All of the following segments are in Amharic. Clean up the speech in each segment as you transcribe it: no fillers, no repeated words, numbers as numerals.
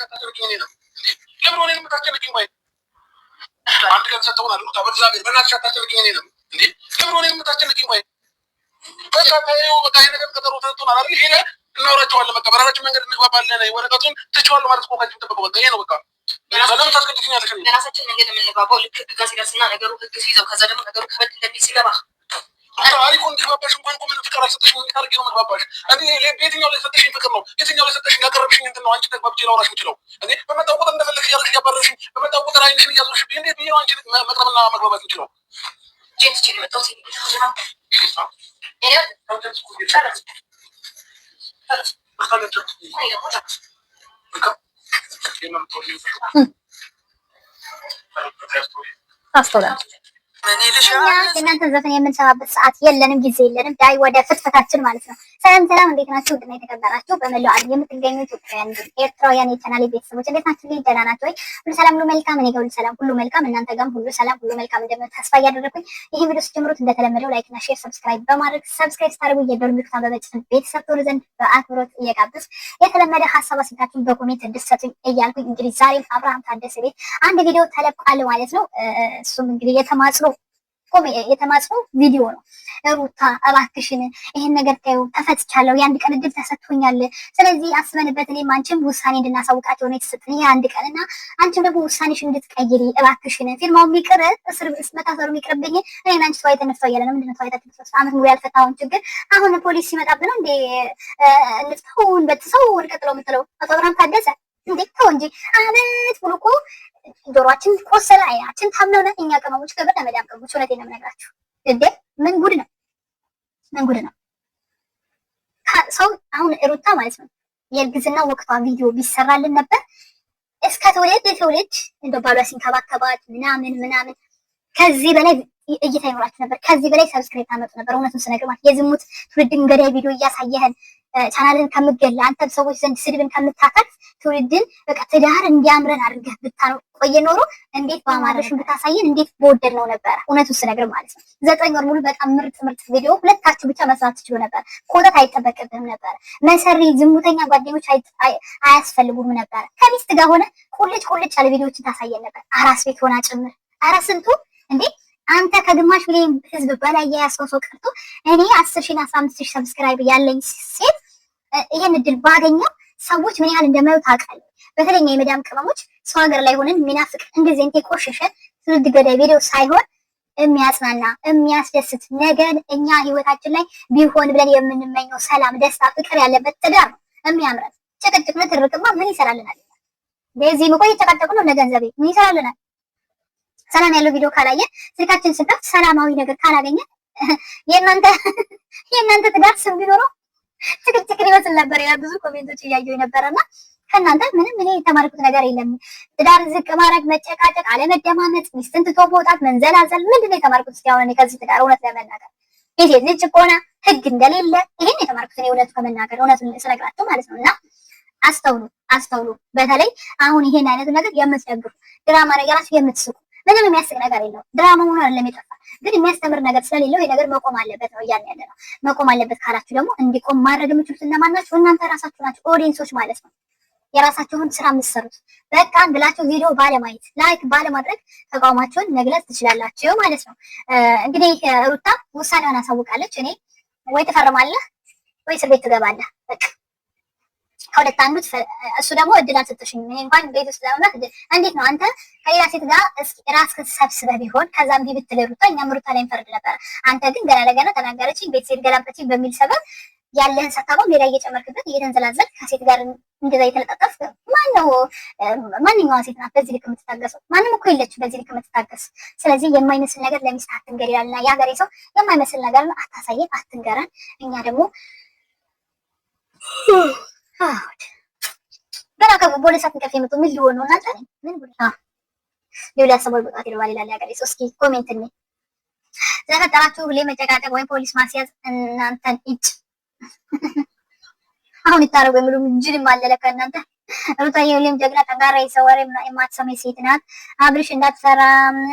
አታደርጊኝ ነው ለምን ሆነ የምታስጨንቂኝ? ቆይ አንድ ቀን ሰጠውን አሉ በእግዚአብሔር በእናትሽ አታስጨንቂኝ ነው እንዴ? ለምን ሆነ የምታስጨንቂኝ? ቆይ በቃ ታየው በቃ ይሄ ነገር ቀጠሮ ተሰጥቶናል አይደል? ይሄ እናወራቸዋለን። በቃ በራሳችን መንገድ እንግባባለን። ወረቀቱን ትቼዋለሁ ማለት እኮ ካንቺ የምጠበቀው በቃ ይሄ ነው። በቃ ለምን ታስገድጂኛለሽ? በራሳችን መንገድ የምንግባባው ልክ ህግ ጋር ሲደርስና ነገሩ ህግ ሲይዘው ከዛ ደግሞ ነገሩ ከበድ እንደሚል ሲገባ አሪኮ እንዲግባባሽ እንኳን እኮ ምንም ፍቅር አልሰጠሽኝ። እንዴት አድርጌ ነው የምግባባሽ? እኔ የትኛው ላይ ሰጠሽኝ ፍቅር ነው? የትኛው ላይ ሰጠሽኝ ያቀረብሽኝ እንትን ነው? አንቺ ተግባብቼ ላወራሽ የምችለው እኔ በመጣው ቁጥር እንደፈለግሽ እያደረግሽ እያባረርሽኝ በመጣው ቁጥር አይንሽን እያዞርሽብኝ እንዴት ብዬ ነው አንቺ መቅረብና መግባባት የምችለው? ጄንስ ችል መጣው ሲ አስተውላል እናንተ ዘፈን የምንሰማበት ሰዓት የለንም፣ ጊዜ የለንም። ዳይ ወደ ፍትፈታችን ማለት ነው። ሰላም ሰላም፣ እንዴት ናችሁ? ውድና የተከበራችሁ በመላው ዓለም የምትገኙ ኢትዮጵያውያን፣ ኤርትራውያን የቻናሌ ቤተሰቦች እንዴት ናችሁ? ደህና ናችሁ ወይ? ሁሉ ሰላም ሁሉ መልካም፣ እኔ ጋር ሁሉ ሰላም ሁሉ መልካም፣ እናንተ ጋርም ሁሉ ሰላም ሁሉ መልካም እንደምን ተስፋ እያደረኩኝ ይሄ ቪዲዮ ስትጀምሩት እንደተለመደው ላይክ እና ሼር ሰብስክራይብ በማድረግ ሰብስክራይብ ስታደርጉ የደወል ምልክቱን በመጫን ቤተሰብ ትሆኑ ዘንድ በአክብሮት እየጋበዝኩ የተለመደ ሀሳብ አስተያየታችሁን በኮሜንት እንድትሰጡኝ እያልኩኝ እንግዲህ ዛሬም አብርሃም ታደሰ ቤት አንድ ቪዲዮ ተለቋል ማለት ነው። እሱም እንግዲህ የተማጽኖ ቪዲዮ ነው። ሩታ እባክሽን ይሄን ነገር ታዩ ተፈትቻለሁ፣ የአንድ ቀን እድል ተሰጥቶኛል። ስለዚህ አስበንበት እኔም አንቺም ውሳኔ እንድናሳውቃቸው ነው የተሰጠን ይሄ አንድ ቀን እና አንቺም ደግሞ ውሳኔሽ እንድትቀይሪ እባክሽን፣ ፊርማው የሚቅር እስር መታሰሩ የሚቅርብኝ እኔና አንቺ ተዋይተን እንፍታው እያለ ነው። ምንድነው ተዋይታችን 3 ዓመት ሙሉ ያልፈታውን ችግር አሁን ፖሊስ ሲመጣብን እንዴ እንፍታውን በትሰው ወድቀጥለው የምትለው አቶ አብርሃም ታደሰ እንዴ? ተው እንጂ አመት ሙሉ እኮ ዶሮአችን ቆሰለ፣ አይናችን ታምነው እኛ ቅመሞች ከብር ለመዳም ቅመሞች እውነቴን ነው የምነግራችሁ። እንዴ ምን ጉድ ነው? ምን ጉድ ነው? ሰው አሁን ሩታ ማለት ነው የእርግዝና ወቅቷ ቪዲዮ ቢሰራልን ነበር እስከ ትውልድ እንደ ባሏ ሲንከባከባት ምናምን ከዚህ በላይ እይታ ይኖራችሁ ነበር። ከዚህ በላይ ሰብስክራይብ ታመጡ ነበር። እውነቱን ስነግር ማለት የዝሙት ትውልድን ገዳይ ቪዲዮ እያሳየህን ቻናልን ከምገላ አንተ ሰዎች ዘንድ ስድብን ከምታተርፍ ትውልድን በቃ ትዳር እንዲያምረን አድርገህ ብታቆየ ኖሮ እንዴት በአማረሽን ብታሳየን እንዴት በወደድ ነው ነበረ። እውነቱን ስነግር ማለት ነው 9 ወር ሙሉ በጣም ምርጥ ቪዲዮ ሁለታችሁ ብቻ መስራት ትችሉ ነበር። ኮተት አይጠበቅብህም ነበር። መሰሪ ዝሙተኛ ጓደኞች አያስፈልጉም ነበር። ከሚስት ጋር ሆነ ቁልጭ ያለ ቪዲዮዎችን ታሳየን ነበር። አራስ ቤት ሆና ጭምር አረ ስንቱ እንዴ አንተ ከግማሽ ሚሊዮን ህዝብ በላይ የያዝከው ሰው ቀርቶ እኔ 10,000 15,000 ሰብስክራይብ ያለኝ ሴት ይሄን እድል ባገኘው ሰዎች ምን ያህል እንደማዩ ታውቃለህ። በተለይ የመዳም ቅመሞች ሰው ሀገር ላይ ሆነን ሚናፍቅ እንደዚህ እንት ቆሽሸ ትውልድ ገዳይ ቪዲዮ ሳይሆን የሚያጽናና የሚያስደስት ነገር እኛ ህይወታችን ላይ ቢሆን ብለን የምንመኘው ሰላም፣ ደስታ፣ ፍቅር ያለበት ትዳር ነው የሚያምረን። ጭቅጭቅ ትርቅማ ምን ይሰራልናል? በዚህ መቆይ ተቀጠቁ ነው ለገንዘቤ ምን ይሰራልናል? ሰላም ያለው ቪዲዮ ካላየን ስልካችን ስንከፍት ሰላማዊ ነገር ካላገኘን የእናንተ ትዳር ስም ቢኖረው ጭቅጭቅ ይመስል ነበር። ያ ብዙ ኮሜንቶች እያየሁ ነበርና ከእናንተ ምንም እኔ የተማርኩት ነገር የለም። ትዳር ዝቅ ማድረግ፣ መጨቃጨቅ፣ አለመደማመጥ፣ ሚስትን ትቶ መውጣት፣ መንዘላዘል ምንድን ነው የተማርኩት? እስኪ አሁን ከዚህ ትዳር እውነት ለመናገር የሴት ልጅ ጭቆና ህግ እንደሌለ ይሄን የተማርኩት እኔ እውነቱ ከመናገር እውነቱን ስነግራችሁ ማለት ነው። እና አስተውሉ። በተለይ አሁን ይሄን አይነቱ ነገር የምትደግፉ ድራማ ነገር ራሱ የምትስቁ ምንም የሚያስቅ ነገር የለው። ድራማ ሆኖ አይደለም የጠፋ ግን የሚያስተምር ነገር ስለሌለው ይሄ ነገር መቆም አለበት ነው እያልን ያለ ነው። መቆም አለበት ካላችሁ ደግሞ እንዲቆም ማድረግ የምትችሉት እነማን ናችሁ? እናንተ ራሳችሁ ናችሁ፣ ኦዲየንሶች ማለት ነው። የራሳችሁን ስራ የምትሰሩት በቃ ብላችሁ ቪዲዮ ባለማየት ላይክ ባለማድረግ ተቃውሟችሁን መግለጽ ትችላላችሁ ማለት ነው። እንግዲህ ሩታ ውሳኔዋን አሳውቃለች። እኔ ወይ ትፈርማለህ ወይ እስር ቤት ትገባለህ በቃ ከሁለት አንዱ። እሱ ደግሞ እድል አልሰጠሽኝም። እኔ እንኳን ቤት ውስጥ ለመምራት እንዴት ነው አንተ ከሌላ ሴት ጋር እስኪ ራስህን ሰብስበህ ቢሆን ከዛም ብትል ሩታ እኛም ሩታ ላይ እንፈርድ ነበር። አንተ ግን ገና ለገና ተናገረችኝ፣ ቤት ሴት ገላበችኝ በሚል ሰበብ ያለህን ሳታቆም ሌላ እየጨመርክበት እየተንዘላዘል ከሴት ጋር እንደዛ የተለጣጠፍ ማንኛዋ ሴት ናት በዚህ ልክ የምትታገሰው? ማንም እኮ የለችም በዚህ ልክ የምትታገስ። ስለዚህ የማይመስል ነገር ለሚስት አትንገር ይላልና የሀገሬ ሰው የማይመስል ነገር አታሳየን፣ አትንገረን። እኛ ደግሞ ገና ከፖሊስ አትንቀፍ የመጡ ምን ሊሆን ነው እናንተ? ምን ጉድ ሌላ ሰሞን ወጣት ይለዋል ይላል ያገሬ ሰው። እስኪ ኮሜንት ነኝ ስለፈጠራችሁ ሁሌ መጨቃጨቅ ወይም ፖሊስ ማስያዝ እናንተን እጭ አሁን ይታረጉ የሚሉ ጅልም አለ ለካ እናንተ ሩታዬ ሁሌም ጀግና፣ ጠንካራ፣ የሰው ወሬ የማትሰማ ሴት ናት። አብርሽ እንዳትሰራ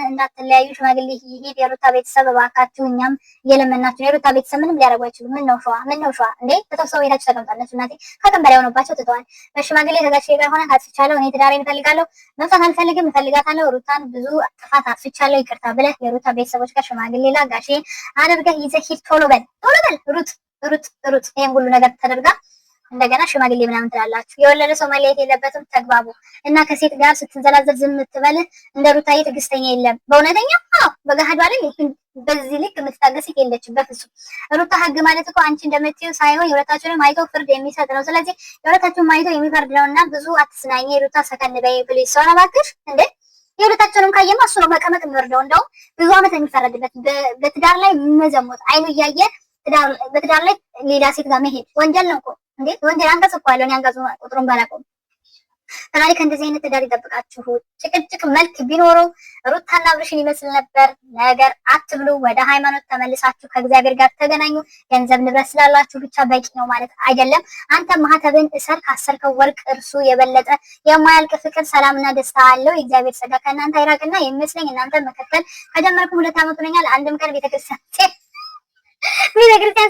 እንዳትለያዩ ሽማግሌ ይሄድ። የሩታ ቤተሰብ እባካችሁ፣ እኛም እየለመናችሁ ነው። የሩታ ቤተሰብ ምንም ሊያደርጉ አይችሉም። ምን ነው ሸዋ እንዴ? በተሰው ቤታችሁ ተቀምጣለች። እናቴ ከቀን በላይ ሆኖባቸው ትተዋል። በሽማግሌ ከጋሽ ጋር ሆነ አጥፍቻለሁ፣ እኔ ትዳሬን እፈልጋለሁ፣ መፍታት አልፈልግም፣ እፈልጋታለሁ፣ ሩታን ብዙ ጥፋት አጥፍቻለሁ፣ ይቅርታ ብለህ የሩታ ቤተሰቦች ጋር ሽማግሌ ጋሼ አድርገህ ይዘህ ሂድ። ቶሎ በል ሩት። ይሄን ሁሉ ነገር ተደርጋ እንደገና ሽማግሌ ምናምን ትላላችሁ። የወለደ ሰው መለየት የለበትም። ተግባቡ እና ከሴት ጋር ስትንዘላዘል ዝም ትበል። እንደ ሩታዬ ትዕግስተኛ የለም። በእውነተኛ በገሃዱ አይደል? በዚህ ልክ የምትታገስ የለችም በፍጹም። ሩታ ህግ ማለት እኮ አንቺ እንደምትይው ሳይሆን የሁለታችሁንም አይቶ ፍርድ የሚሰጥ ነው። ስለዚህ የሁለታችሁንም አይቶ የሚፈርድ ነው እና ብዙ አትስናኝ። ሩታ ሰከን በይ ፕሊዝ። ሰው እባክሽ እንዴ! የሁለታቸውንም ካየማ እሱ ነው መቀመቅ የሚወርደው። እንደውም ብዙ ዓመት የሚፈረድበት በትዳር ላይ መዘሞት አይኑ እያየ በትዳር ላይ ሌላ ሴት ጋር መሄድ ወንጀል ነው እኮ እንዴ! ወንጀል አንቀጽ እኮ አለው። አንቀጹ ቁጥሩን ባላውቀውም ፈጣሪ ከእንደዚህ አይነት ትዳር ይጠብቃችሁ። ጭቅጭቅ መልክ ቢኖረው ሩታና አብርሽን ይመስል ነበር። ነገር አትብሉ። ወደ ሃይማኖት ተመልሳችሁ ከእግዚአብሔር ጋር ተገናኙ። ገንዘብ ንብረት ስላላችሁ ብቻ በቂ ነው ማለት አይደለም። አንተ ማህተብን እሰር፣ ካሰርከው ወርቅ እርሱ የበለጠ የማያልቅ ፍቅር፣ ሰላምና ደስታ አለው። የእግዚአብሔር ጸጋ ከእናንተ አይራቅና የሚመስለኝ እናንተ መከተል ከጀመርኩም 2 ዓመት ሆነኛል። አንድም ቀን ቤተክርስቲያን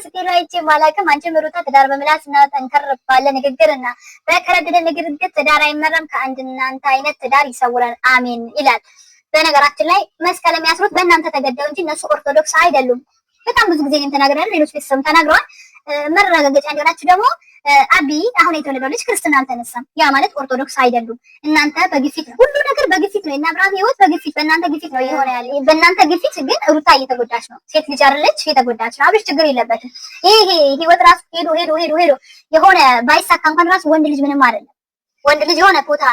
ስትሄዱ አይቼ ማላቅም። አንቺም ሩታ ትዳር በምላስ እና ጠንከር ባለ ንግግር እና በከረደደ ንግግር ትዳር አይመራም። ከአንድ እናንተ አይነት ትዳር ይሰውራል። አሜን ይላል። በነገራችን ላይ መስቀል የሚያስሩት በእናንተ ተገደው እንጂ እነሱ ኦርቶዶክስ አይደሉም። በጣም ብዙ ጊዜ ተናግረናል። ሌሎች ቤተሰብ ተናግረዋል። መረጋገጫ እንዲሆናችሁ ደግሞ አቢ አሁን የተወለደው ልጅ ክርስትና አልተነሳም። ያ ማለት ኦርቶዶክስ አይደሉም። እናንተ በግፊት ነው፣ ሁሉ ነገር በግፊት ነው። እና አብርሃም ህይወት በግፊት በእናንተ ግፊት ነው የሆነ ያለ። በእናንተ ግፊት ግን ሩታ እየተጎዳች ነው። ሴት ልጅ አይደለች እየተጎዳች ነው። አብርሽ ችግር የለበትም። ይሄ ህይወት ራሱ ሄዶ የሆነ ባይሳካ እንኳን ራሱ ወንድ ልጅ ምንም አይደለም። ወንድ ልጅ የሆነ ቦታ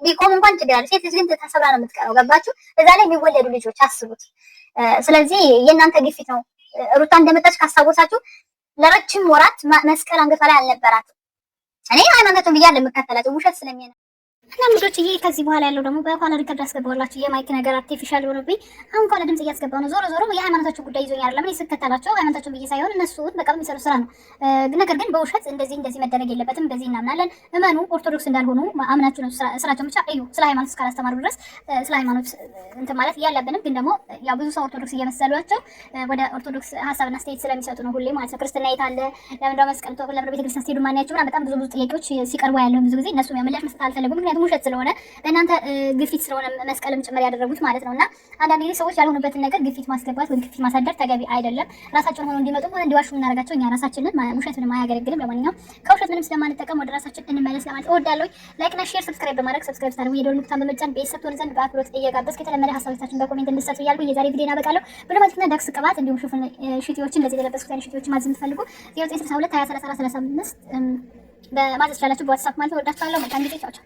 ቢቆም እንኳን ችግር አለ። ሴት ልጅ ግን ተሰብራ ነው የምትቀረው። ገባችሁ? እዛ ላይ የሚወለዱ ልጆች አስቡት። ስለዚህ የእናንተ ግፊት ነው። ሩታ እንደመጣች ካስታወሳችሁ ለረጅም ወራት መስቀል አንገቷ ላይ አልነበራትም። እኔ ሃይማኖቱን ብያለሁ የምከተላቸው ውሸት ስለሚሆን እና ልጆችዬ ከዚህ በኋላ ያለው ደግሞ በኋላ ሪከርድ አስገባሁላችሁ። የማይክ ነገር አርቲፊሻል ሆኖብኝ አሁን ኋላ ድምጽ እያስገባሁ ነው። ዞሮ የሃይማኖታቸው ጉዳይ ይዞኝ አይደለም እኔ ስከተላቸው ሃይማኖታቸውን ብዬ ሳይሆን እነሱ በቃ የሚሰሩ ስራ ነው። ነገር ግን በውሸት እንደዚህ መደረግ የለበትም። በዚህ እናምናለን። እመኑ። ኦርቶዶክስ እንዳልሆኑ አምናችሁ ነው ስራቸውን ብቻ እዩ። ስለ ሃይማኖት እስካላስተማሩ ድረስ ስለ ሃይማኖት እንትን ማለት ያለብንም ግን ደግሞ ያው ብዙ ሰው ኦርቶዶክስ እየመሰሏቸው ወደ ኦርቶዶክስ ሀሳብና አስተያየት ስለሚሰጡ ነው ሁሌ ማለት ነው። ክርስትና የት አለ? ለምን መስቀል ለምን ቤተክርስቲያን ስትሄዱ ማናያቸው ምናምን በጣም ብዙ ጥያቄዎች ሲቀርቡ ያለው ብዙ ጊዜ እነሱ ምላሽ መስጠት አልፈለጉም። ምክንያቱም ውሸት ስለሆነ በእናንተ ግፊት ስለሆነ መስቀልም ጭምር ያደረጉት ማለት ነውና አንዳንድ ጊዜ ሰዎች ያልሆኑበትን ነገር ግፊት ማስገባት ወይም ግፊት ማሳደር ተገቢ አይደለም። ራሳቸውን ሆኖ እንዲመጡ እንዲዋሹ እናደርጋቸው እኛ ራሳችንን ውሸት ምንም አያገለግልም። ለማንኛውም ከውሸት ምንም ስለማንጠቀም ወደ ራሳችን እንመለስ ለማለት እወዳለሁ። ላይክ እና ሼር ሰብስክራይብ በማድረግ ሰብስክራይብ ታደርጉ የደወል ምልክቱን በመጫን ቤተሰብ ትሆኑ ዘንድ በአክብሮት እየጋበዝኩ የተለመደ ሀሳቦቻችሁን በኮሜንት እንድትሰጡ እያልኩ የዛሬ ቪዲዮ እናበቃለሁ። ብለማለትና ዳክስ ቅባት እንዲሁም ሹፍን ሽቲዎችን እንደዚህ የለበስኩት አይነት ሽቲዎችን ማዘዝ የምትፈልጉ 0962 20 30 35 በማዘዝ ትችላላችሁ። በዋትስአፕ ማለት ወዳችኋለሁ። መልካም ጊዜ። ቻው ቻው።